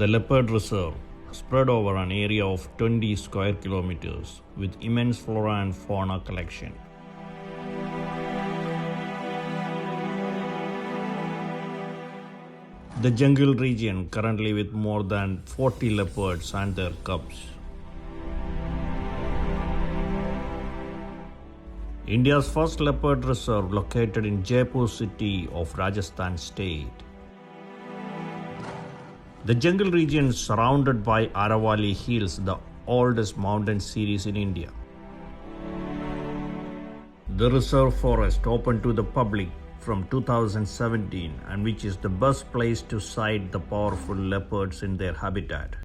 The Leopard Reserve, spread over an area of 20 square kilometers with immense flora and fauna collection. The jungle region currently with more than 40 leopards and their cubs. India's first leopard reserve located in Jaipur city of Rajasthan state. The jungle region is surrounded by Aravalli Hills, the oldest mountain series in India. The reserve forest opened to the public from 2017 and which is the best place to sight the powerful leopards in their habitat.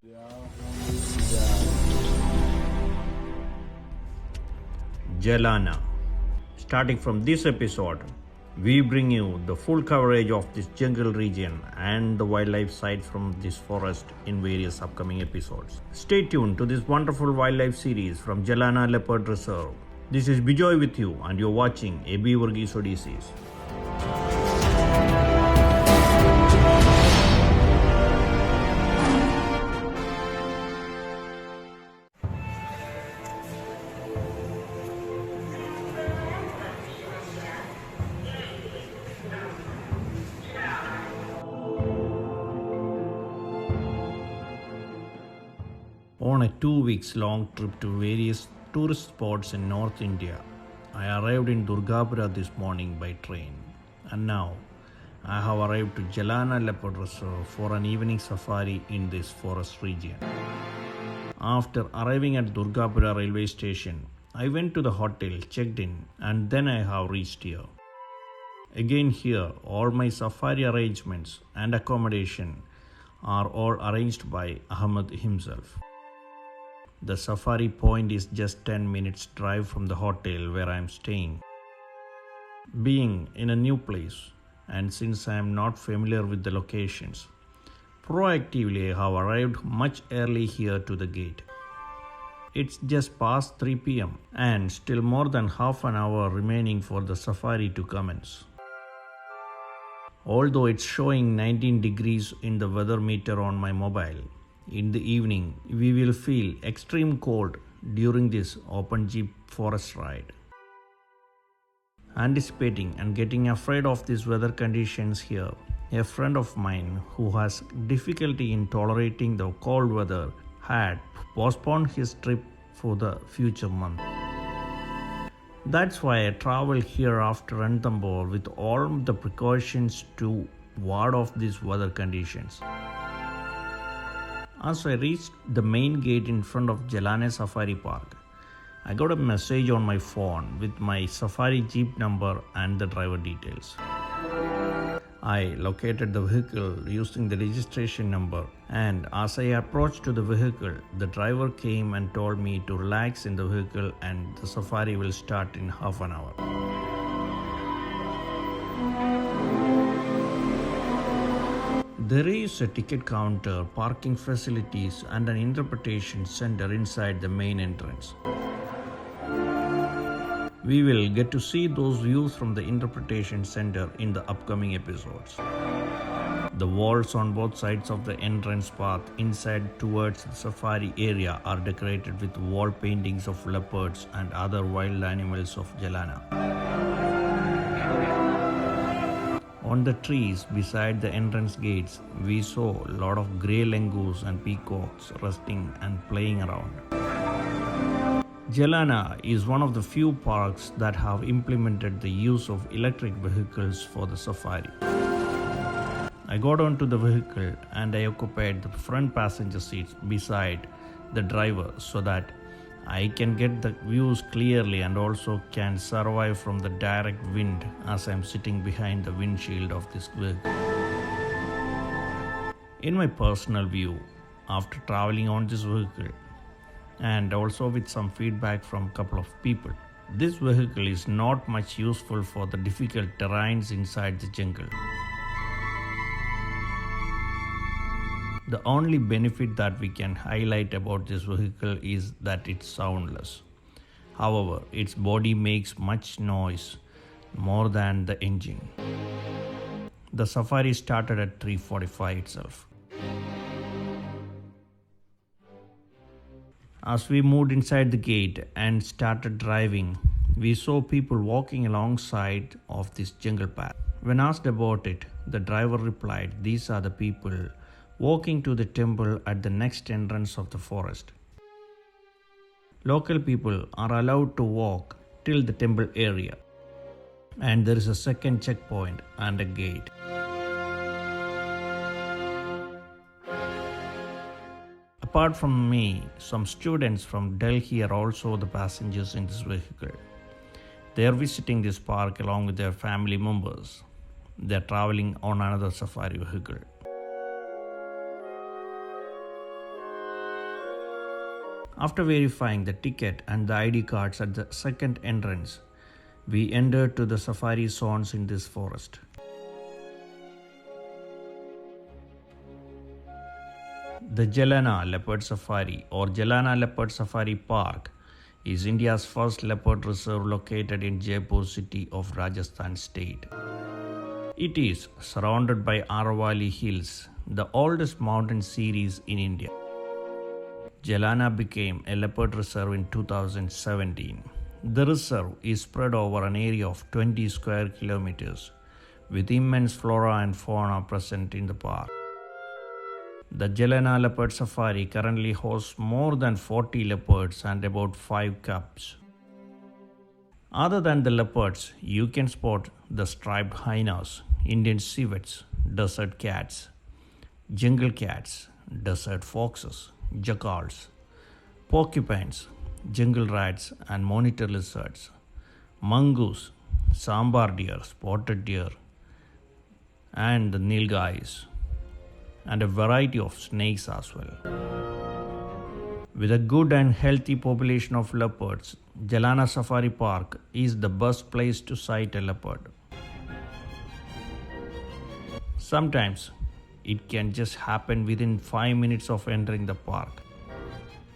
Jhalana. Starting from this episode, we bring you the full coverage of this jungle region and the wildlife sites from this forest in various upcoming episodes. Stay tuned to this wonderful wildlife series from Jhalana Leopard Reserve. This is Bijoy with you and you're watching Abey Odysseys. On a 2 weeks long trip to various tourist spots in North India, I arrived in Durgapura this morning by train, and now I have arrived to Jhalana Leopard Reserve for an evening safari in this forest region. After arriving at Durgapura railway station, I went to the hotel, checked in, and then I have reached here. Again here, all my safari arrangements and accommodation are all arranged by Ahmed himself. The safari point is just 10 minutes drive from the hotel where I am staying. Being in a new place and since I am not familiar with the locations, proactively I have arrived much early here to the gate. It's just past 3 p.m. and still more than half an hour remaining for the safari to commence. Although it's showing 19 degrees in the weather meter on my mobile, in the evening, we will feel extreme cold during this open jeep forest ride. Anticipating and getting afraid of these weather conditions here, a friend of mine who has difficulty in tolerating the cold weather had postponed his trip for the future month. That's why I travel here after Ranthambore with all the precautions to ward off these weather conditions. As I reached the main gate in front of Jhalana Safari Park, I got a message on my phone with my safari jeep number and the driver details. I located the vehicle using the registration number, and as I approached to the vehicle, the driver came and told me to relax in the vehicle and the safari will start in half an hour. There is a ticket counter, parking facilities, and an interpretation center inside the main entrance. We will get to see those views from the interpretation center in the upcoming episodes. The walls on both sides of the entrance path inside towards the safari area are decorated with wall paintings of leopards and other wild animals of Jhalana. On the trees beside the entrance gates, we saw a lot of grey langurs and peacocks resting and playing around. Jhalana is one of the few parks that have implemented the use of electric vehicles for the safari. I got onto the vehicle and I occupied the front passenger seats beside the driver so that I can get the views clearly and also can survive from the direct wind as I am sitting behind the windshield of this vehicle. In my personal view, after traveling on this vehicle and also with some feedback from a couple of people, this vehicle is not much useful for the difficult terrains inside the jungle. The only benefit that we can highlight about this vehicle is that it's soundless. However, its body makes much noise, more than the engine. The safari started at 3:45 itself. As we moved inside the gate and started driving, we saw people walking alongside of this jungle path. When asked about it, the driver replied, "These are the people walking to the temple at the next entrance of the forest." Local people are allowed to walk till the temple area, and there is a second checkpoint and a gate. Apart from me, some students from Delhi are also the passengers in this vehicle. They are visiting this park along with their family members. They are traveling on another safari vehicle. After verifying the ticket and the ID cards at the second entrance, we entered to the safari zones in this forest. The Jhalana Leopard Safari or Jhalana Leopard Safari Park is India's first leopard reserve located in Jaipur city of Rajasthan state. It is surrounded by Aravalli Hills, the oldest mountain series in India. Jhalana became a leopard reserve in 2017. The reserve is spread over an area of 20 square kilometers with immense flora and fauna present in the park. The Jhalana Leopard Safari currently hosts more than 40 leopards and about 5 cubs. Other than the leopards, you can spot the striped hyenas, Indian civets, desert cats, jungle cats, desert foxes, jackals, porcupines, jungle rats and monitor lizards, mongoose, sambar deer, spotted deer, and the nilgais, and a variety of snakes as well. With a good and healthy population of leopards, Jhalana Safari Park is the best place to sight a leopard. Sometimes it can just happen within 5 minutes of entering the park.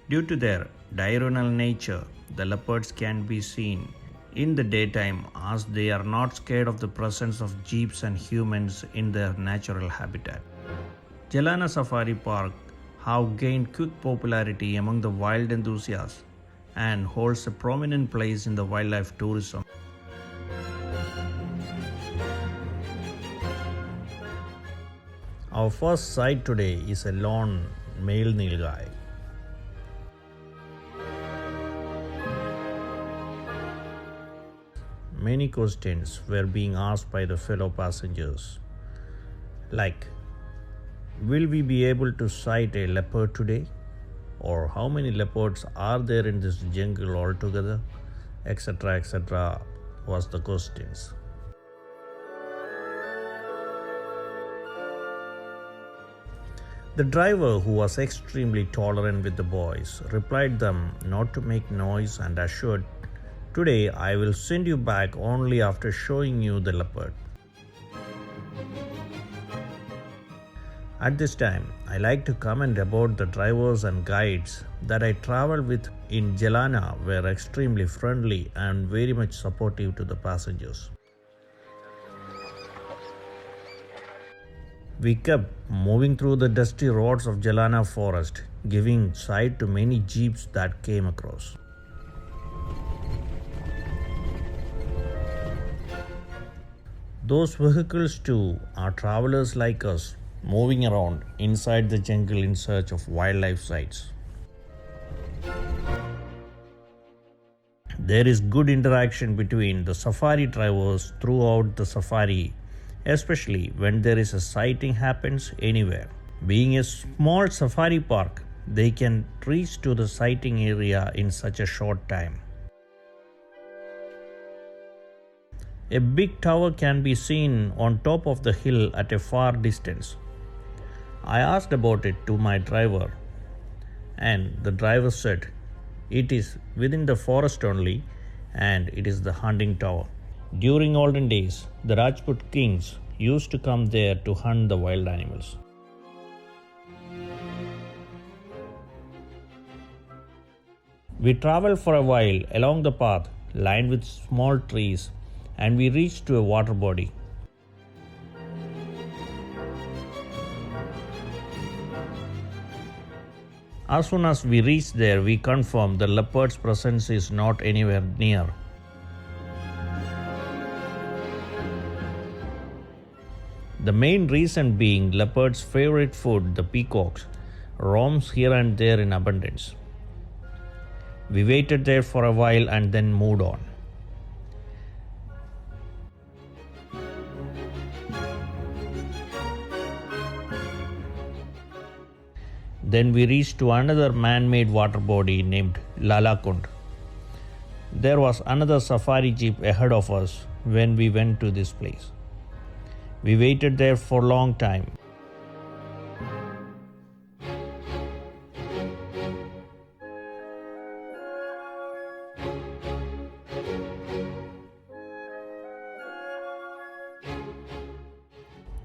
Due to their diurnal nature, the leopards can be seen in the daytime as they are not scared of the presence of jeeps and humans in their natural habitat. Jhalana Safari Park have gained quick popularity among the wild enthusiasts and holds a prominent place in the wildlife tourism. Our first sight today is a lone male nilgai. Many questions were being asked by the fellow passengers, like, will we be able to sight a leopard today? Or how many leopards are there in this jungle altogether? Etc. was the questions. The driver, who was extremely tolerant with the boys, replied them not to make noise and assured, "Today I will send you back only after showing you the leopard." At this time, I like to comment about the drivers and guides that I traveled with in Jhalana were extremely friendly and very much supportive to the passengers. We kept moving through the dusty roads of Jhalana forest, giving sight to many jeeps that came across. Those vehicles too are travelers like us, moving around inside the jungle in search of wildlife sites. There is good interaction between the safari drivers throughout the safari, especially when there is a sighting happens anywhere. Being a small safari park, they can reach to the sighting area in such a short time. A big tower can be seen on top of the hill at a far distance. I asked about it to my driver, and the driver said it is within the forest only and it is the hunting tower. During olden days, the Rajput kings used to come there to hunt the wild animals. We traveled for a while along the path lined with small trees, and we reached to a water body. As soon as we reached there, we confirmed the leopard's presence is not anywhere near. The main reason being leopard's favorite food, the peacocks, roams here and there in abundance. We waited there for a while and then moved on. Then we reached to another man-made water body named Lalakund. There was another safari jeep ahead of us when we went to this place. We waited there for a long time.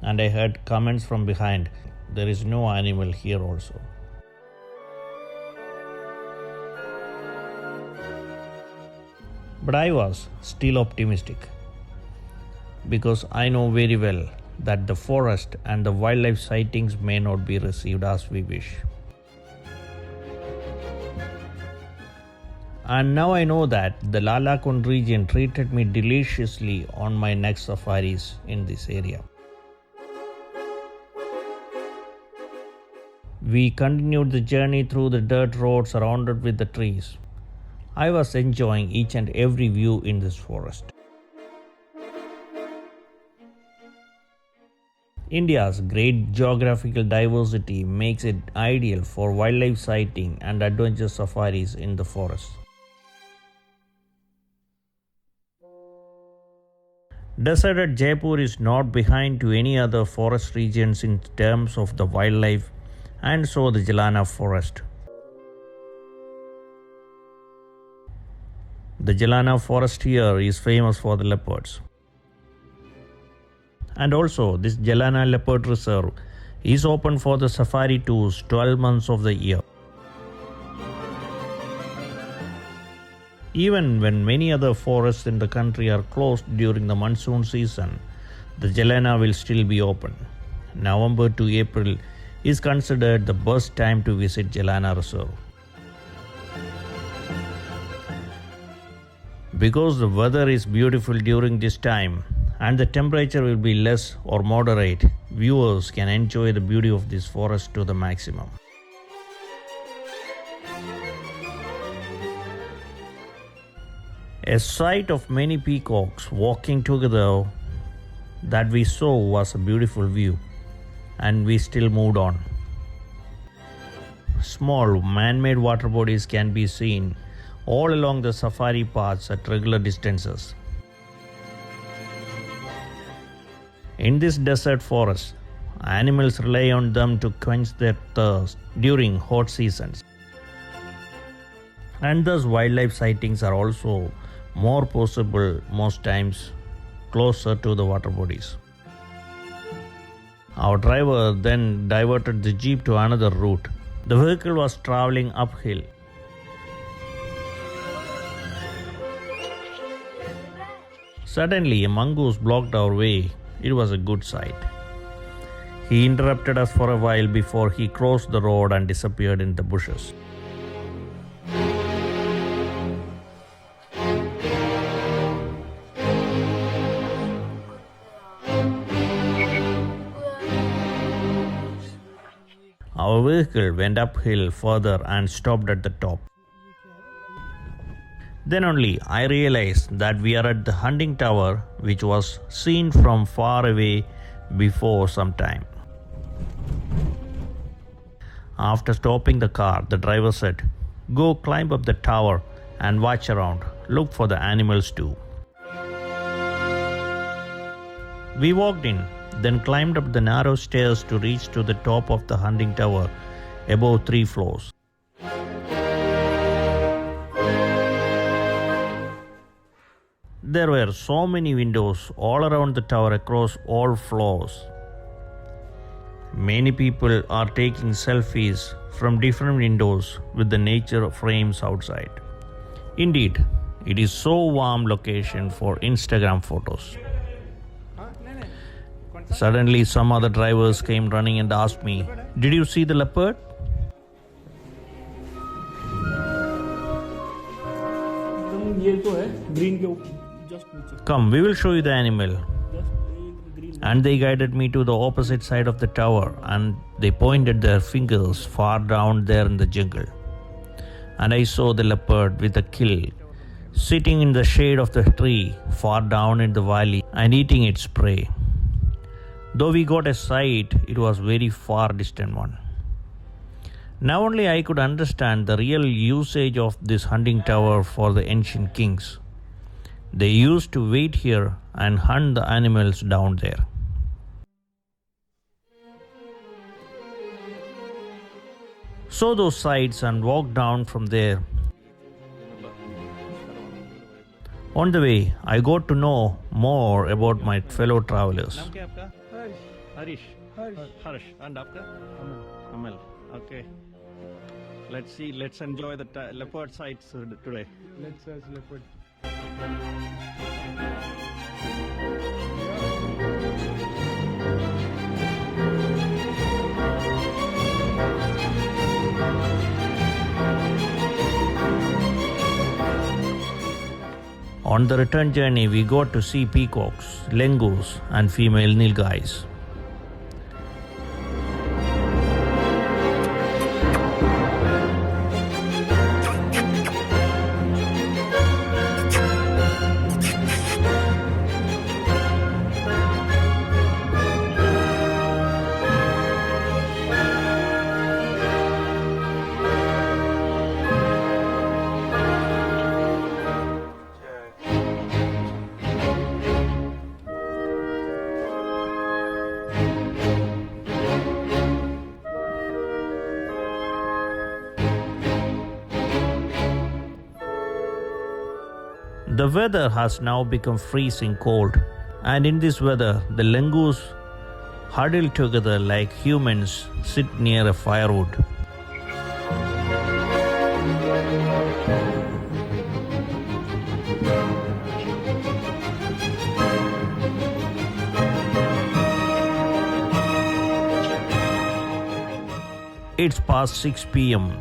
And I heard comments from behind, there is no animal here also. But I was still optimistic because I know very well that the forest and the wildlife sightings may not be received as we wish. And now I know that the Lalakund region treated me deliciously on my next safaris in this area. We continued the journey through the dirt road surrounded with the trees. I was enjoying each and every view in this forest. India's great geographical diversity makes it ideal for wildlife sighting and adventure safaris in the forest. Deserted Jaipur is not behind to any other forest regions in terms of the wildlife, and so the Jhalana forest. The Jhalana forest here is famous for the leopards. And also, this Jhalana Leopard Reserve is open for the safari tours 12 months of the year. Even when many other forests in the country are closed during the monsoon season, the Jhalana will still be open. November to April is considered the best time to visit Jhalana Reserve. Because the weather is beautiful during this time and the temperature will be less or moderate, viewers can enjoy the beauty of this forest to the maximum. A sight of many peacocks walking together that we saw was a beautiful view, and we still moved on. Small man-made water bodies can be seen all along the safari paths at regular distances. In this desert forest, animals rely on them to quench their thirst during hot seasons. And thus wildlife sightings are also more possible most times closer to the water bodies. Our driver then diverted the jeep to another route. The vehicle was traveling uphill. Suddenly, a mongoose blocked our way. It was a good sight. He interrupted us for a while before he crossed the road and disappeared in the bushes. Our vehicle went uphill further and stopped at the top. Then only I realized that we are at the hunting tower, which was seen from far away before some time. After stopping the car, the driver said, "Go climb up the tower and watch around. Look for the animals too." We walked in, then climbed up the narrow stairs to reach to the top of the hunting tower above 3 floors. There were so many windows all around the tower across all floors. Many people are taking selfies from different windows with the nature frames outside. Indeed, it is so warm location for Instagram photos. Suddenly, some other drivers came running and asked me, "Did you see the leopard?" ये तो है green के just नीचे. Come, we will show you the animal. Just green. And they guided me to the opposite side of the tower and they pointed their fingers far down there in the jungle. And I saw the leopard with a kill sitting in the shade of the tree far down in the valley and eating its prey. Though we got a sight, it was very far distant one. Now only I could understand the real usage of this hunting tower for the ancient kings. They used to wait here and hunt the animals down there. Saw those sights and walked down from there. On the way, I got to know more about my fellow travelers. नाम क्या है आपका? Harish. Harsh. And आपका? Amal. Okay. Let's enjoy the leopard sights today. Let's search leopard. On the return journey, we got to see peacocks, lengurs, and female nilgais. The weather has now become freezing cold, and in this weather, the lengurs huddle together like humans sit near a firewood. It's past 6 p.m.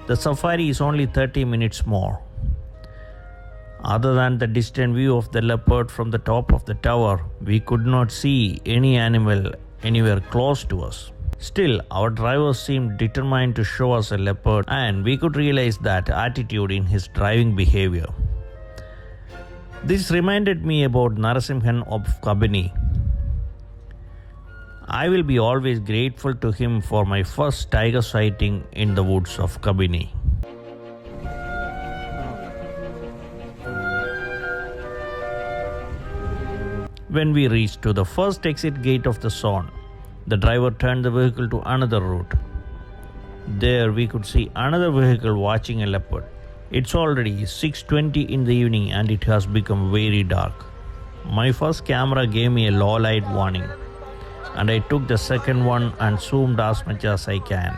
The safari is only 30 minutes more. Other than the distant view of the leopard from the top of the tower, we could not see any animal anywhere close to us. Still, our driver seemed determined to show us a leopard, and we could realize that attitude in his driving behavior. This reminded me about Narasimhan of Kabini. I will be always grateful to him for my first tiger sighting in the woods of Kabini. When we reached to the first exit gate of the zone, the driver turned the vehicle to another route. There we could see another vehicle watching a leopard. It's already 6:20 in the evening and it has become very dark. My first camera gave me a low light warning, and I took the second one and zoomed as much as I can.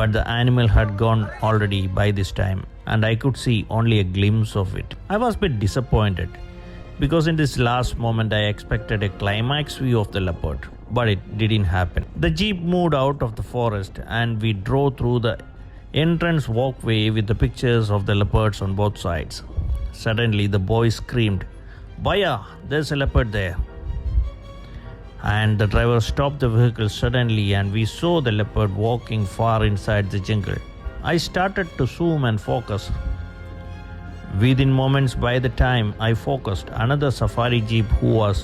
But the animal had gone already by this time, and I could see only a glimpse of it. I was a bit disappointed, because in this last moment I expected a climax view of the leopard, but it didn't happen. The jeep moved out of the forest and we drove through the entrance walkway with the pictures of the leopards on both sides. Suddenly the boy screamed, "Bhaiya, there's a leopard there." And the driver stopped the vehicle suddenly and we saw the leopard walking far inside the jungle. I started to zoom and focus. Within moments, by the time I focused, another safari jeep who was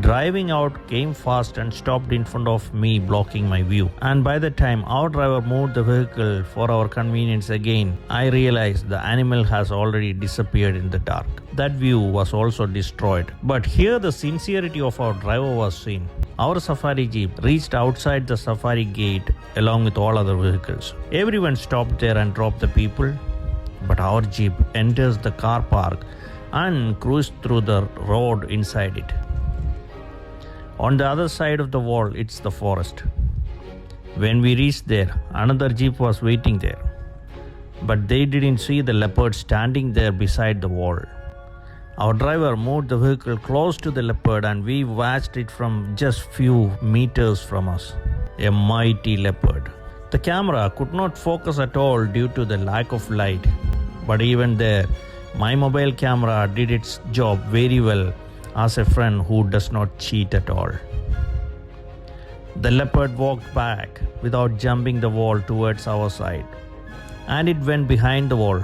driving out came fast and stopped in front of me, blocking my view. And by the time our driver moved the vehicle for our convenience again, I realized the animal has already disappeared in the dark. That view was also destroyed. But here the sincerity of our driver was seen. Our safari jeep reached outside the safari gate along with all other vehicles. Everyone stopped there and dropped the people. But our jeep enters the car park and cruised through the road inside it. On the other side of the wall, it's the forest. When we reached there, another jeep was waiting there. But they didn't see the leopard standing there beside the wall. Our driver moved the vehicle close to the leopard and we watched it from just few meters from us. A mighty leopard. The camera could not focus at all due to the lack of light. But even there, my mobile camera did its job very well as a friend who does not cheat at all. The leopard walked back without jumping the wall towards our side, and it went behind the wall.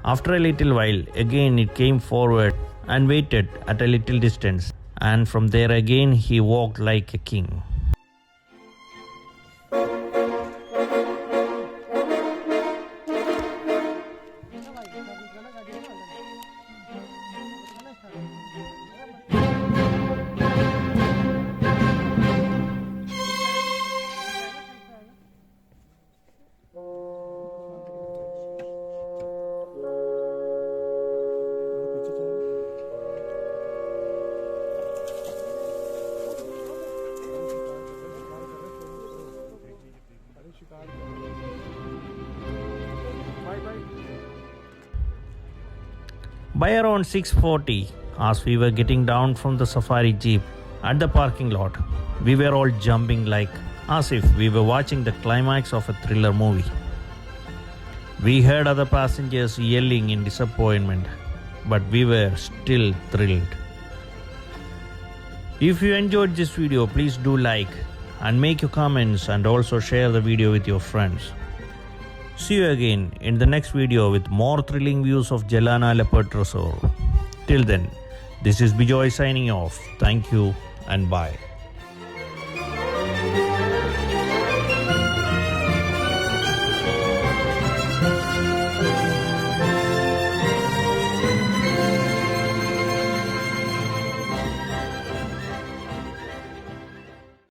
After a little while, again it came forward and waited at a little distance, and from there again he walked like a king. By around 6:40, as we were getting down from the safari jeep at the parking lot, we were all jumping like as if we were watching the climax of a thriller movie. We heard other passengers yelling in disappointment, but we were still thrilled. If you enjoyed this video, please do like and make your comments and also share the video with your friends. See you again in the next video with more thrilling views of Jhalana Leopard Resort. Till then, this is Bijoy signing off. Thank you and bye.